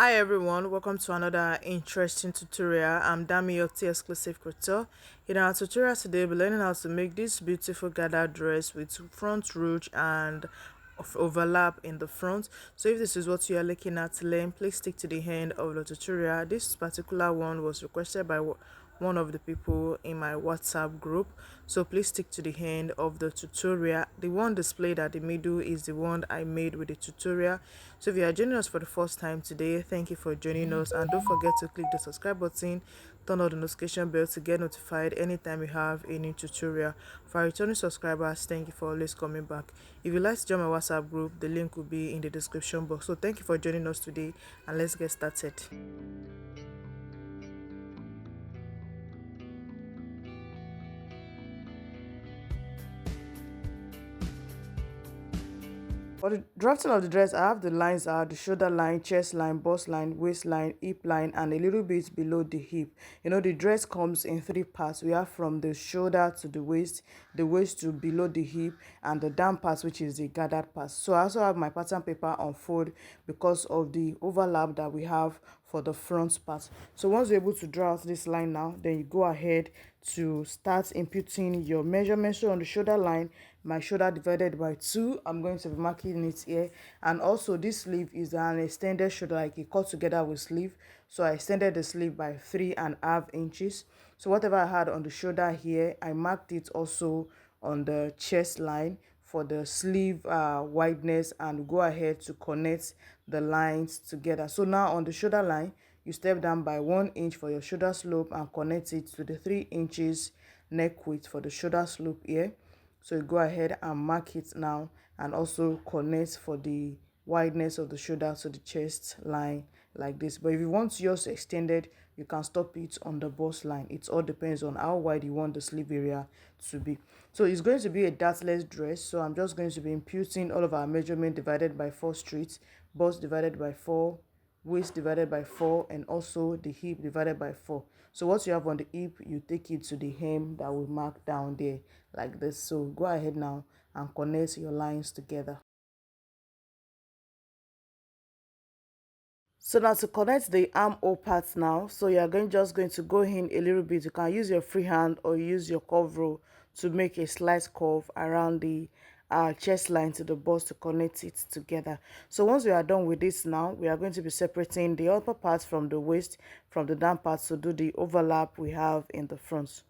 Hi everyone, welcome to another interesting tutorial. I'm Dami, your tea exclusive couture. In our tutorial today, we're learning how to make this beautiful gathered dress with front ruche and overlap in the front. So if this is what you are looking at to learn, please stick to the end of the tutorial. This particular one was requested by one of the people in my WhatsApp group, so please stick to the end of the tutorial. The one displayed at the middle is the one I made with the tutorial. So if you are joining us for the first time today, thank you for joining us, and don't forget to click the subscribe button, turn on the notification bell to get notified anytime we have a new tutorial. For our returning subscribers, thank you for always coming back. If you'd like to join my WhatsApp group, the link will be in the description box. So thank you for joining us today, and let's get started. For the drafting of the dress, I have the lines are the shoulder line, chest line, bust line, waistline, hip line, and a little bit below the hip. You know, the dress comes in three parts. We have from the shoulder to the waist to below the hip, and the down part, which is the gathered part. So I also have my pattern paper on fold because of the overlap that we have for the front part. So once you're able to draw out this line now, then you go ahead to start imputing your measurements. So on the shoulder line, my shoulder divided by 2, I'm going to be marking it here. And also this sleeve is an extended shoulder, like it cut together with sleeve, so I extended the sleeve by 3.5 inches. So whatever I had on the shoulder here, I marked it also on the chest line for the sleeve wideness, and go ahead to connect the lines together. So now on the shoulder line, you step down by 1 inch for your shoulder slope and connect it to the 3 inches neck width for the shoulder slope here. So you go ahead and mark it now, and also connect for the wideness of the shoulder to the chest line like this. But if you want yours extended, you can stop it on the bust line. It all depends on how wide you want the sleeve area to be. So it's going to be a dartless dress, so I'm just going to be imputing all of our measurement divided by 4 straight, bust divided by 4, waist divided by 4, and also the hip divided by 4. So what you have on the hip, you take it to the hem that we mark down there like this. So go ahead now and connect your lines together. So now to connect the armhole part now, so you are just going to go in a little bit. You can use your free hand or use your curve roll to make a slight curve around the chest line to the bust to connect it together. So once we are done with this now, we are going to be separating the upper part from the waist, from the down part, to do the overlap we have in the front.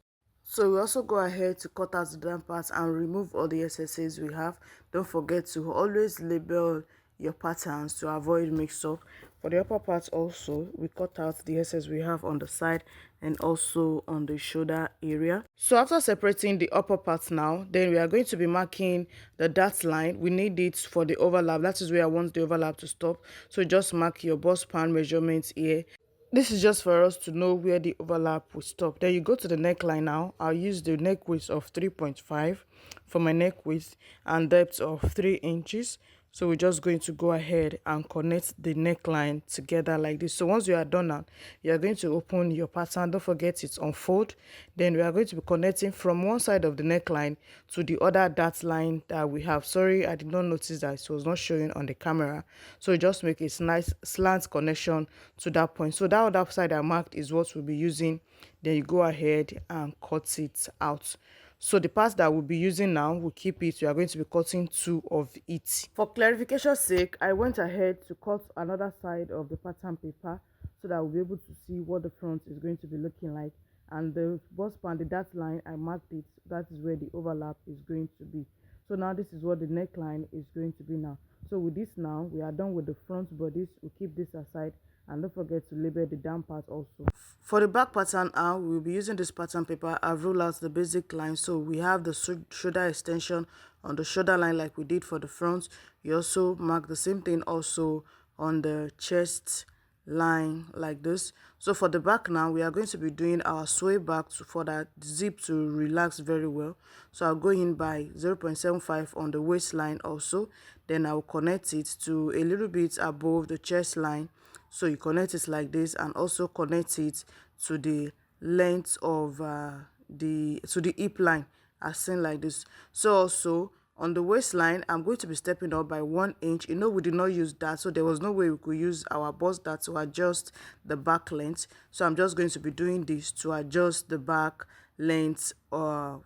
So we also go ahead to cut out the down parts and remove all the excesses we have. Don't forget to always label your patterns to avoid mix-up. For the upper parts also, we cut out the excess we have on the side and also on the shoulder area. So after separating the upper parts now, then we are going to be marking the dot line. We need it for the overlap. That is where I want the overlap to stop. So just mark your bust pan measurements here. This is just for us to know where the overlap will stop. Then you go to the neckline now. I'll use the neck width of 3.5 for my neck width and depth of 3 inches. So we're just going to go ahead and connect the neckline together like this. So once you are done now, you are going to open your pattern. Don't forget it's unfold. Then we are going to be connecting from one side of the neckline to the other dart line that we have. Sorry, I did not notice that it was not showing on the camera. So just make a nice slant connection to that point. So that other side I marked is what we'll be using. Then you go ahead and cut it out. So the part that we'll be using now, we'll keep it. We are going to be cutting 2 of it. For clarification's sake, I went ahead to cut another side of the pattern paper so that we'll be able to see what the front is going to be looking like. And the bust band, the dot line, I marked it. That is where the overlap is going to be. So now this is what the neckline is going to be now. So with this now, we are done with the front bodice. We'll keep this aside. And don't forget to label the down part also. For the back pattern, we'll be using this pattern paper. I've ruled out the basic line. So we have the shoulder extension on the shoulder line like we did for the front. You also mark the same thing also on the chest line like this. So for the back now, we are going to be doing our sway back for that zip to relax very well. So I'll go in by 0.75 on the waistline also. Then I'll connect it to a little bit above the chest line. So you connect it like this, and also connect it to the length of the hip line as seen like this. So also On the waistline, I'm going to be stepping up by 1 inch. We did not use that, so there was no way we could use our bust dart to adjust the back length. So I'm just going to be doing this to adjust the back length or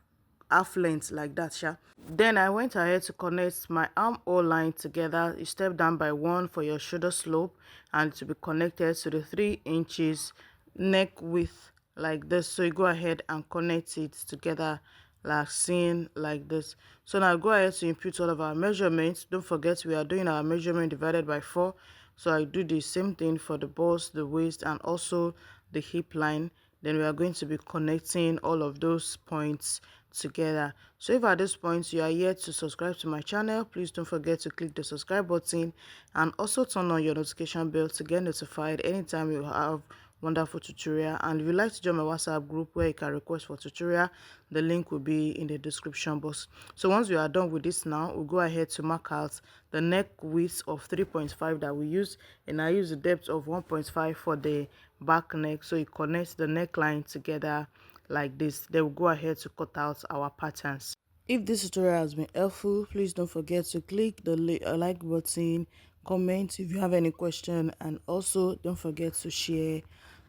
half length like that, sha. Then I went ahead to connect my armhole line together. You step down by 1 for your shoulder slope, and to be connected to the 3 inches neck width like this. So you go ahead and connect it together like seen like this. So now go ahead to input all of our measurements. Don't forget we are doing our measurement divided by 4. So I do the same thing for the bust, the waist, and also the hip line. Then we are going to be connecting all of those points together. So if at this point you are yet to subscribe to my channel, please don't forget to click the subscribe button and also turn on your notification bell to get notified anytime you have wonderful tutorial. And if you'd like to join my WhatsApp group where you can request for tutorial, the link will be in the description box. So once we are done with this now, we'll go ahead to mark out the neck width of 3.5 that we use, and I use the depth of 1.5 for the back neck, so it connects the neckline together like this. Then we'll go ahead to cut out our patterns. If this tutorial has been helpful, please don't forget to click the like button, comment if you have any question, and also don't forget to share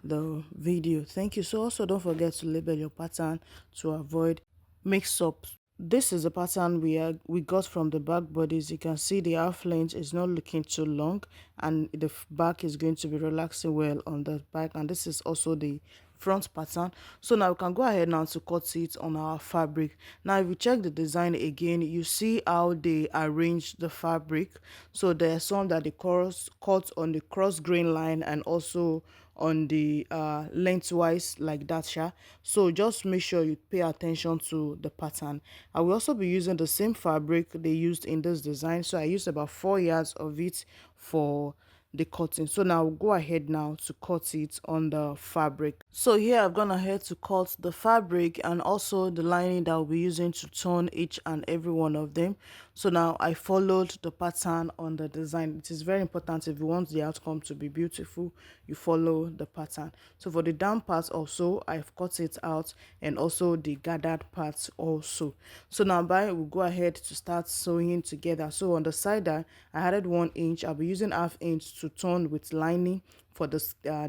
the video. Thank you. So also don't forget to label your pattern to avoid mix-up. This is the pattern we got from the back bodice. You can see the half length is not looking too long, and the back is going to be relaxing well on the back. And this is also the front pattern. So now we can go ahead now to cut it on our fabric. Now if you check the design again, you see how they arrange the fabric. So there's some that they cut on the cross grain line and also on the lengthwise like that, sha. So just make sure you pay attention to the pattern. I will also be using the same fabric they used in this design, so I used about 4 yards of it for the cutting. So now go ahead now to cut it on the fabric. So here I've gone ahead to cut the fabric and also the lining that I'll be using to turn each and every one of them. So now I followed the pattern on the design. It is very important, if you want the outcome to be beautiful, you follow the pattern. So for the down part also, I've cut it out, and also the gathered parts also. So now we'll go ahead to start sewing together. So on the side I added 1 inch. I'll be using half inch to turn with lining for the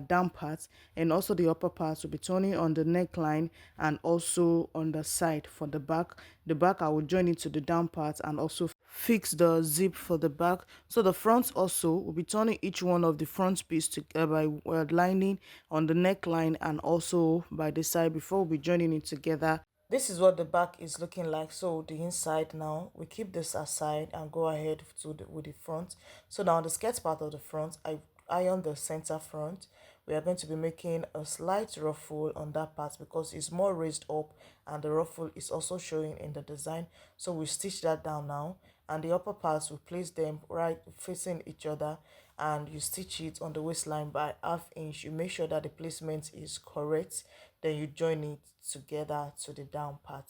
down part, and also the upper part will be turning on the neckline and also on the side for the back. The back I will join into the down part and also fix the zip for the back. So the front also will be turning each one of the front piece to by lining on the neckline and also by the side before we'll be joining it together. This is what the back is looking like. So the inside now, we keep this aside and go ahead with the front. So now the skirt part of the front, I iron the center front. We are going to be making a slight ruffle on that part because it's more raised up, and the ruffle is also showing in the design. So we stitch that down now, and the upper parts we place them right facing each other, and you stitch it on the waistline by half inch. You make sure that the placement is correct, then you join it together to the down part.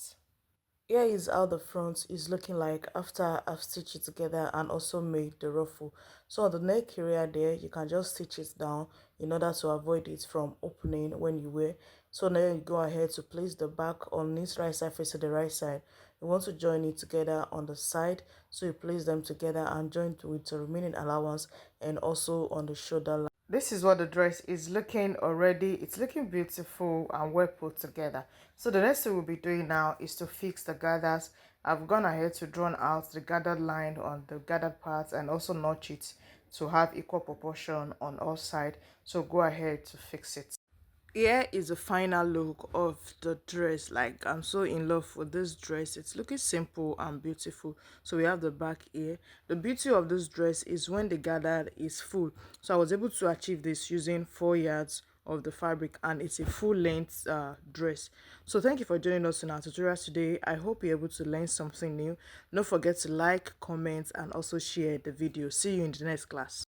Here is how the front is looking like after I've stitched it together and also made the ruffle. So on the neck area there, you can just stitch it down in order to avoid it from opening when you wear. So now you go ahead to place the back on this right side facing the right side. You want to join it together on the side, so you place them together and join with the remaining allowance, and also on the shoulder line. This is what the dress is looking already. It's looking beautiful and well put together. So the next thing we'll be doing now is to fix the gathers. I've gone ahead to draw out the gathered line on the gathered parts and also notch it to have equal proportion on all sides. So go ahead to fix it. Here is the final look of the dress. Like, I'm so in love with this dress. It's looking simple and beautiful. So we have the back here. The beauty of this dress is when the gather is full. So I was able to achieve this using 4 yards of the fabric, and it's a full length dress. So thank you for joining us in our tutorial today. I hope you're able to learn something new. Don't forget to like, comment, and also share the video. See you in the next class.